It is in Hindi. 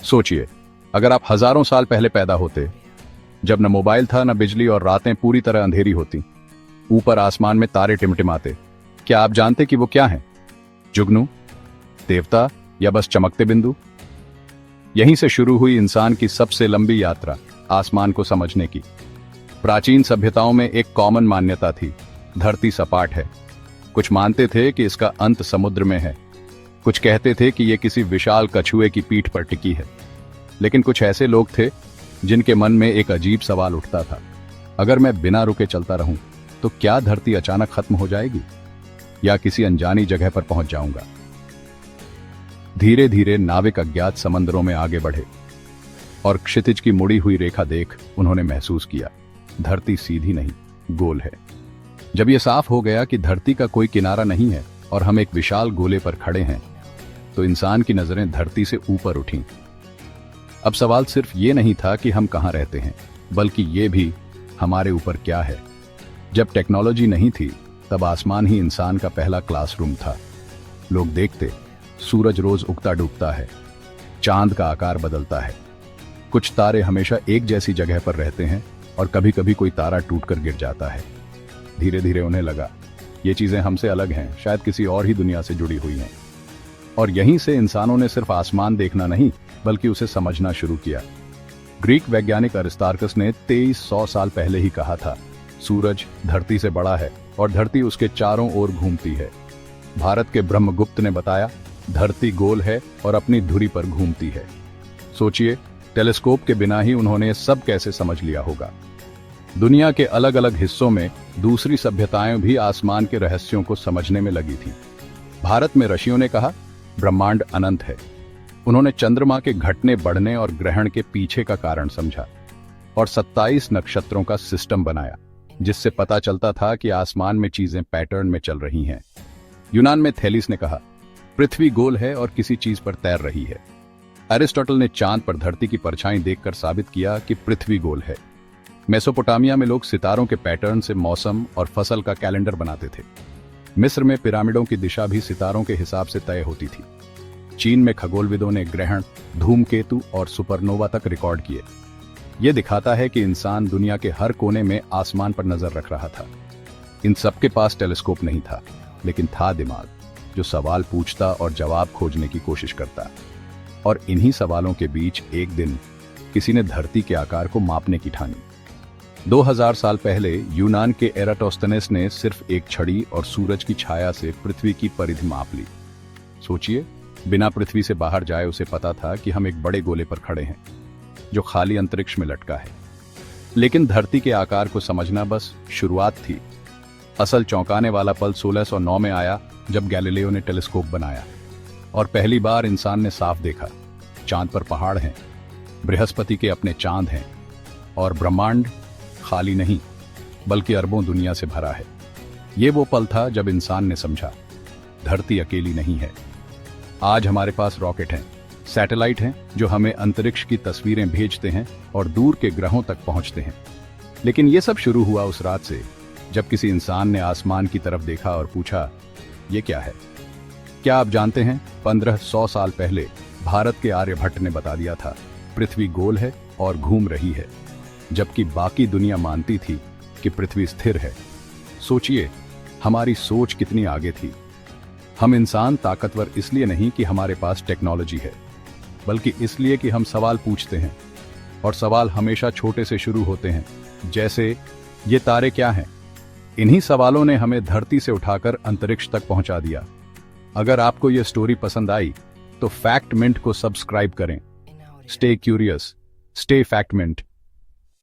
सोचिए, अगर आप हजारों साल पहले पैदा होते, जब न मोबाइल था न बिजली और रातें पूरी तरह अंधेरी होती, ऊपर आसमान में तारे टिमटिमाते, क्या आप जानते कि वो क्या हैं? जुगनू, देवता या बस चमकते बिंदु? यहीं से शुरू हुई इंसान की सबसे लंबी यात्रा आसमान को समझने की। प्राचीन सभ्यताओं में एक कॉमन मान्यता थी, धरती सपाट है। कुछ मानते थे कि इसका अंत समुद्र में है, कुछ कहते थे कि यह किसी विशाल कछुए की पीठ पर टिकी है। लेकिन कुछ ऐसे लोग थे जिनके मन में एक अजीब सवाल उठता था, अगर मैं बिना रुके चलता रहूं तो क्या धरती अचानक खत्म हो जाएगी या किसी अनजानी जगह पर पहुंच जाऊंगा? धीरे धीरे नाविक अज्ञात समंदरों में आगे बढ़े और क्षितिज की मुड़ी हुई रेखा देख उन्होंने महसूस किया, धरती सीधी नहीं, गोल है। जब यह साफ हो गया कि धरती का कोई किनारा नहीं है और हम एक विशाल गोले पर खड़े हैं, तो इंसान की नजरें धरती से ऊपर उठीं। अब सवाल सिर्फ ये नहीं था कि हम कहां रहते हैं, बल्कि ये भी हमारे ऊपर क्या है। जब टेक्नोलॉजी नहीं थी, तब आसमान ही इंसान का पहला क्लासरूम था। लोग देखते, सूरज रोज उगता डूबता है, चांद का आकार बदलता है, कुछ तारे हमेशा एक जैसी जगह पर रहते हैं और कभी कभी कोई तारा टूटकर गिर जाता है। धीरे धीरे उन्हें लगा, ये चीजें हमसे अलग हैं, शायद किसी और ही दुनिया से जुड़ी हुई हैं। और यहीं से इंसानों ने सिर्फ आसमान देखना नहीं, बल्कि उसे समझना शुरू किया। ग्रीक वैज्ञानिक अरिस्टार्कस ने 2300 साल पहले ही कहा था, सूरज धरती से बड़ा है और धरती उसके चारों ओर घूमती है। भारत के ब्रह्मगुप्त ने बताया, धरती गोल है और अपनी धुरी पर घूमती है। सोचिए, टेलीस्कोप के बिना ही उन्होंने सब कैसे समझ लिया होगा। दुनिया के अलग अलग हिस्सों में दूसरी सभ्यताएं भी आसमान के रहस्यों को समझने में लगी थी। भारत में ऋषियों ने कहा, ब्रह्मांड अनंत है। उन्होंने चंद्रमा के घटने बढ़ने और ग्रहण के पीछे का कारण समझा और 27 नक्षत्रों का सिस्टम बनाया, जिससे पता चलता था कि आसमान में चीजें पैटर्न में चल रही हैं। यूनान में थेलिस ने कहा, पृथ्वी गोल है और किसी चीज पर तैर रही है। एरिस्टोटल ने चांद पर धरती की परछाई देखकर साबित किया कि पृथ्वी गोल है। मेसोपोटामिया में लोग सितारों के पैटर्न से मौसम और फसल का कैलेंडर बनाते थे। मिस्र में पिरामिडों की दिशा भी सितारों के हिसाब से तय होती थी। चीन में खगोलविदों ने ग्रहण, धूमकेतु और सुपरनोवा तक रिकॉर्ड किए। यह दिखाता है कि इंसान दुनिया के हर कोने में आसमान पर नजर रख रहा था। इन सबके पास टेलीस्कोप नहीं था, लेकिन था दिमाग, जो सवाल पूछता और जवाब खोजने की कोशिश करता। और इन्हीं सवालों के बीच एक दिन किसी ने धरती के आकार को मापने की ठानी। 2000 साल पहले यूनान के एराटोस्थेनेस ने सिर्फ एक छड़ी और सूरज की छाया से पृथ्वी की परिधि माप ली। सोचिए, बिना पृथ्वी से बाहर जाए उसे पता था कि हम एक बड़े गोले पर खड़े हैं, जो खाली अंतरिक्ष में लटका है। लेकिन धरती के आकार को समझना बस शुरुआत थी। असल चौंकाने वाला पल 1609 में आया, जब गैलीलियो ने टेलीस्कोप बनाया और पहली बार इंसान ने साफ देखा, चांद पर पहाड़ हैं, बृहस्पति के अपने चांद हैं और ब्रह्मांड खाली नहीं, बल्कि अरबों दुनिया से भरा है। यह वो पल था जब इंसान ने समझा, धरती अकेली नहीं है। आज हमारे पास रॉकेट हैं, सैटेलाइट हैं, जो हमें अंतरिक्ष की तस्वीरें भेजते हैं और दूर के ग्रहों तक पहुंचते हैं। लेकिन यह सब शुरू हुआ उस रात से, जब किसी इंसान ने आसमान की तरफ देखा और पूछा, ये क्या है? क्या आप जानते हैं, 1500 साल पहले भारत के आर्यभट्ट ने बता दिया था, पृथ्वी गोल है और घूम रही है, जबकि बाकी दुनिया मानती थी कि पृथ्वी स्थिर है। सोचिए, हमारी सोच कितनी आगे थी। हम इंसान ताकतवर इसलिए नहीं कि हमारे पास टेक्नोलॉजी है, बल्कि इसलिए कि हम सवाल पूछते हैं, और सवाल हमेशा छोटे से शुरू होते हैं, जैसे ये तारे क्या हैं? इन्हीं सवालों ने हमें धरती से उठाकर अंतरिक्ष तक पहुंचा दिया। अगर आपको यह स्टोरी पसंद आई तो फैक्ट मिंट को सब्सक्राइब करें। Stay curious, stay Fact mint.